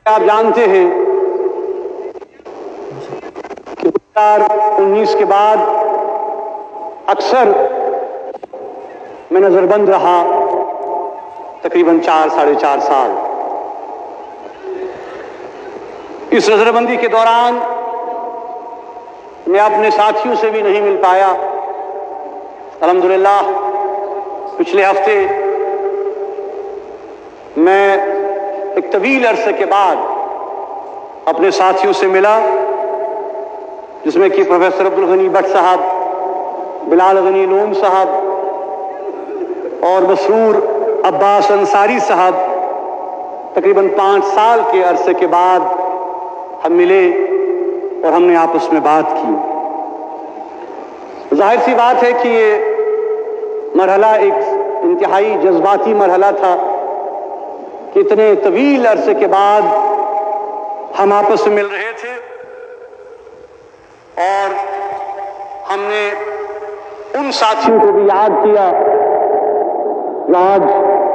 آپ جانتے ہیں کہ 2019 کے بعد اکثر میں نظر بند رہا تقریباً 4-4.5 سال. اس نظر بندی کے دوران میں اپنے ساتھیوں سے بھی نہیں مل پایا. الحمدللہ پچھلے ہفتے میں ایک طویل عرصے کے بعد اپنے ساتھیوں سے ملا، جس میں کہ پروفیسر عبدالغنی بٹ صاحب، بلال غنی لون صاحب اور مسرور عباس انصاری صاحب. تقریباً 5 سال کے عرصے کے بعد ہم ملے اور ہم نے آپس میں بات کی. ظاہر سی بات ہے کہ یہ مرحلہ ایک انتہائی جذباتی مرحلہ تھا کہ اتنے طویل عرصے کے بعد ہم آپس میں مل رہے تھے اور ہم نے ان ساتھیوں کو بھی یاد کیا جو آج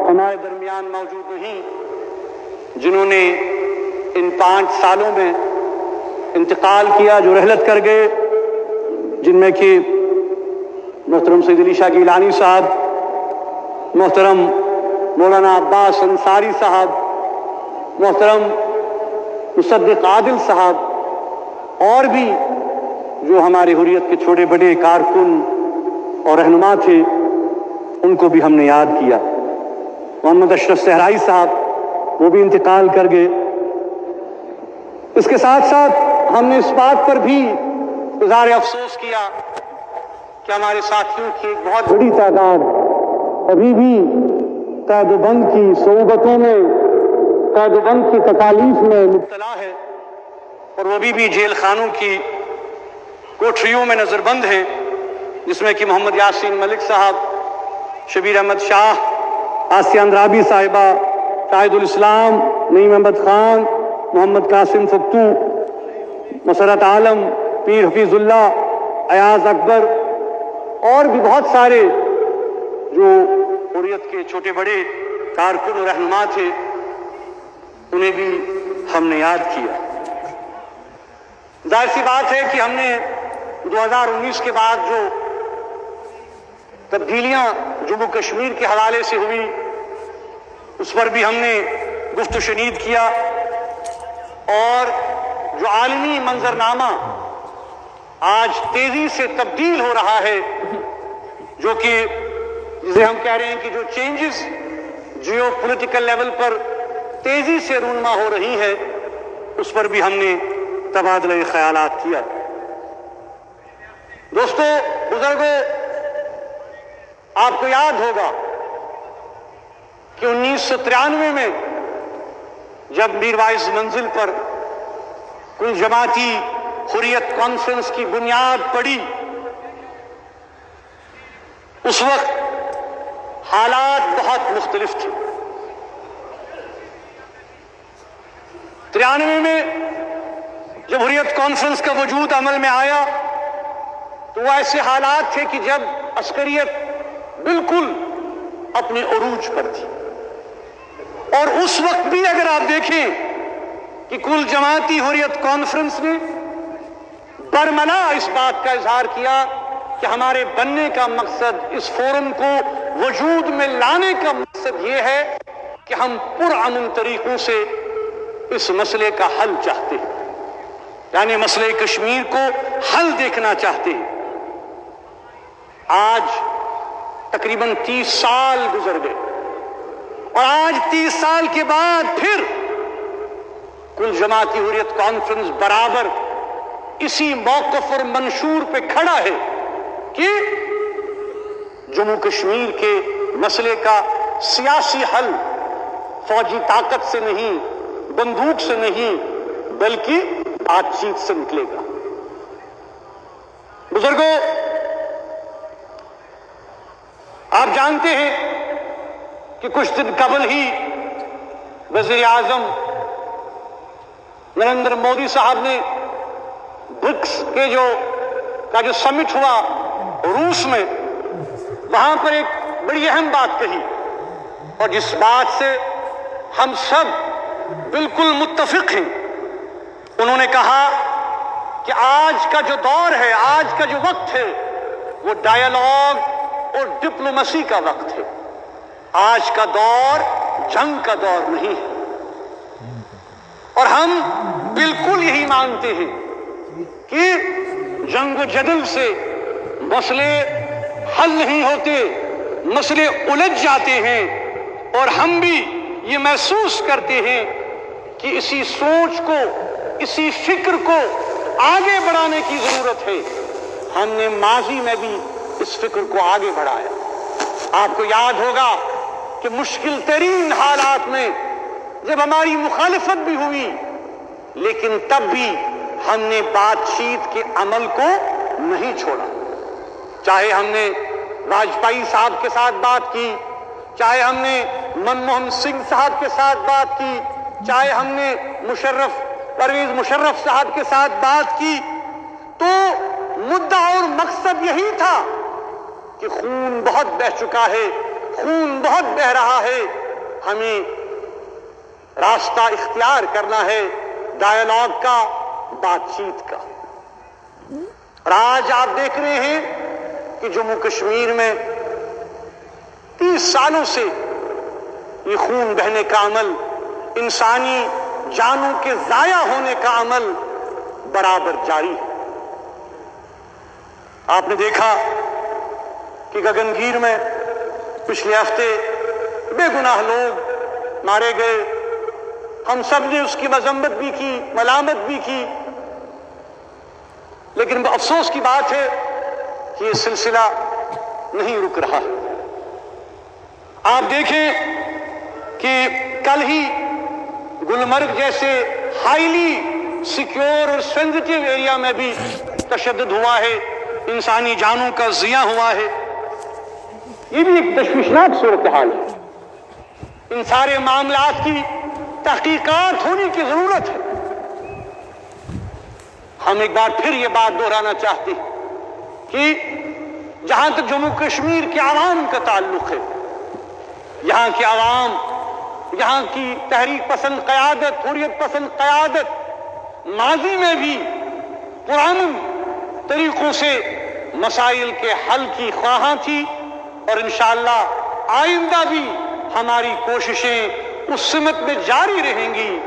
ہمارے درمیان موجود نہیں، جنہوں نے ان 5 سالوں میں انتقال کیا، جو رحلت کر گئے، جن میں کہ محترم سید علی شاہ گیلانی صاحب، محترم مولانا عباس انصاری صاحب، محترم مصدق عادل صاحب، اور بھی جو ہمارے حریت کے چھوٹے بڑے کارکن اور رہنما تھے، ان کو بھی ہم نے یاد کیا. محمد اشرف صحرائی صاحب، وہ بھی انتقال کر گئے. اس کے ساتھ ساتھ ہم نے اس بات پر بھی اظہار افسوس کیا کہ ہمارے ساتھیوں کی ایک بہت بڑی تعداد ابھی بھی قید و بند کی صعوبتوں میں، قید و بند کی تکالیف میں مبتلا ہے، اور وہ بھی جیل خانوں کی کوٹھریوں میں نظر بند ہیں، جس میں کہ محمد یاسین ملک صاحب، شبیر احمد شاہ، آسیہ اندرابی صاحبہ، شاہد الاسلام، نعیم احمد خان، محمد قاسم فکتو، مسرت عالم، پیر حفیظ اللہ، ایاز اکبر، اور بھی بہت سارے جو حریت کے چھوٹے بڑے کارکن و رہنما تھے، انہیں بھی ہم نے یاد کیا. ظاہر سی بات ہے کہ ہم نے 2019 کے بعد جو تبدیلیاں جموں کشمیر کے حوالے سے ہوئی، اس پر بھی ہم نے گفت و شنید کیا، اور جو عالمی منظرنامہ آج تیزی سے تبدیل ہو رہا ہے، جو کہ جسے ہم کہہ رہے ہیں کہ جو چینجز جیو پولیٹیکل لیول پر تیزی سے رونما ہو رہی ہے، اس پر بھی ہم نے تبادلہ خیالات کیا. دوستو، بزرگوں، آپ کو یاد ہوگا کہ 1993 میں جب میر وائز منزل پر کل جماعتی حریت کانفرنس کی بنیاد پڑی، اس وقت حالات بہت مختلف تھے. 93 میں جب حریت کانفرنس کا وجود عمل میں آیا تو وہ ایسے حالات تھے کہ جب عسکریت بالکل اپنے عروج پر تھی، اور اس وقت بھی اگر آپ دیکھیں کہ کل جماعتی حریت کانفرنس نے برملا اس بات کا اظہار کیا کہ ہمارے بننے کا مقصد، اس فورم کو وجود میں لانے کا مقصد یہ ہے کہ ہم پرامن طریقوں سے اس مسئلے کا حل چاہتے ہیں، یعنی مسئلہ کشمیر کو حل دیکھنا چاہتے ہیں. آج تقریباً 30 سال گزر گئے، اور آج 30 سال کے بعد پھر کل جماعتی حریت کانفرنس برابر اسی موقف اور منشور پہ کھڑا ہے کہ جموں کشمیر کے مسئلے کا سیاسی حل فوجی طاقت سے نہیں، بندوق سے نہیں، بلکہ بات چیت سے نکلے گا. بزرگوں، آپ جانتے ہیں کہ کچھ دن قبل ہی وزیر اعظم نریندر مودی صاحب نے برکس کے جو سمٹ ہوا روس میں، وہاں پر ایک بڑی اہم بات کہی، اور جس بات سے ہم سب بالکل متفق ہیں. انہوں نے کہا کہ آج کا جو دور ہے، آج کا جو وقت ہے، وہ ڈائیلاگ اور ڈپلومیسی کا وقت ہے. آج کا دور جنگ کا دور نہیں ہے. اور ہم بالکل یہی مانتے ہیں کہ جنگ و جدل سے مسئلے حل نہیں ہوتے، مسئلے الجھ جاتے ہیں. اور ہم بھی یہ محسوس کرتے ہیں کہ اسی سوچ کو، اسی فکر کو آگے بڑھانے کی ضرورت ہے. ہم نے ماضی میں بھی اس فکر کو آگے بڑھایا. آپ کو یاد ہوگا کہ مشکل ترین حالات میں جب ہماری مخالفت بھی ہوئی، لیکن تب بھی ہم نے بات چیت کے عمل کو نہیں چھوڑا. چاہے ہم نے واجپئی صاحب کے ساتھ بات کی، چاہے ہم نے منموہن سنگھ صاحب کے ساتھ بات کی، چاہے ہم نے پرویز مشرف صاحب کے ساتھ بات کی، تو مدعا اور مقصد یہی تھا کہ خون بہت بہہ چکا ہے، خون بہت بہہ رہا ہے، ہمیں راستہ اختیار کرنا ہے ڈائیلاگ کا، بات چیت کا. اور آج آپ دیکھ رہے ہیں کہ جموں کشمیر میں 30 سالوں سے یہ خون بہنے کا عمل، انسانی جانوں کے ضائع ہونے کا عمل برابر جاری ہے. آپ نے دیکھا کہ گگنگیر میں پچھلے ہفتے بے گناہ لوگ مارے گئے. ہم سب نے اس کی مذمت بھی کی، ملامت بھی کی، لیکن افسوس کی بات ہے کہ یہ سلسلہ نہیں رک رہا. آپ دیکھیں کہ کل ہی گلمرگ جیسے ہائیلی سیکیور اور سینسیٹیو ایریا میں بھی تشدد ہوا ہے، انسانی جانوں کا ضیاع ہوا ہے. یہ بھی ایک تشویشناک صورتحال ہے. ان سارے معاملات کی تحقیقات ہونے کی ضرورت ہے. ہم ایک بار پھر یہ بات دہرانا چاہتے ہیں کہ جہاں تک جموں کشمیر کے عوام کا تعلق ہے، یہاں کے عوام، یہاں کی تحریک پسند قیادت، حریت پسند قیادت ماضی میں بھی پرامن طریقوں سے مسائل کے حل کی خواہاں تھی، اور انشاءاللہ آئندہ بھی ہماری کوششیں اس سمت میں جاری رہیں گی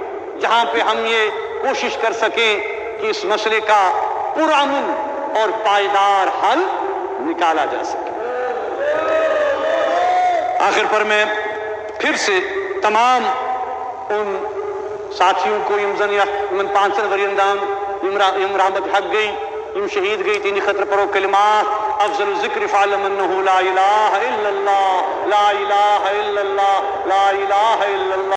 جہاں پہ ہم یہ کوشش کر سکیں کہ اس مسئلے کا پرامن اور پائیدار حل نکالا جا سکے. آخر پر میں پھر سے تمام ان ساتھیوں کو من 500 وریندان یم رحمت حق گئی، یم شہید گئی تینی خطر پرو کلمات افضل الذکر فعلم انہو لا الہ الا اللہ، لا الہ الا اللہ، لا الہ الا اللہ.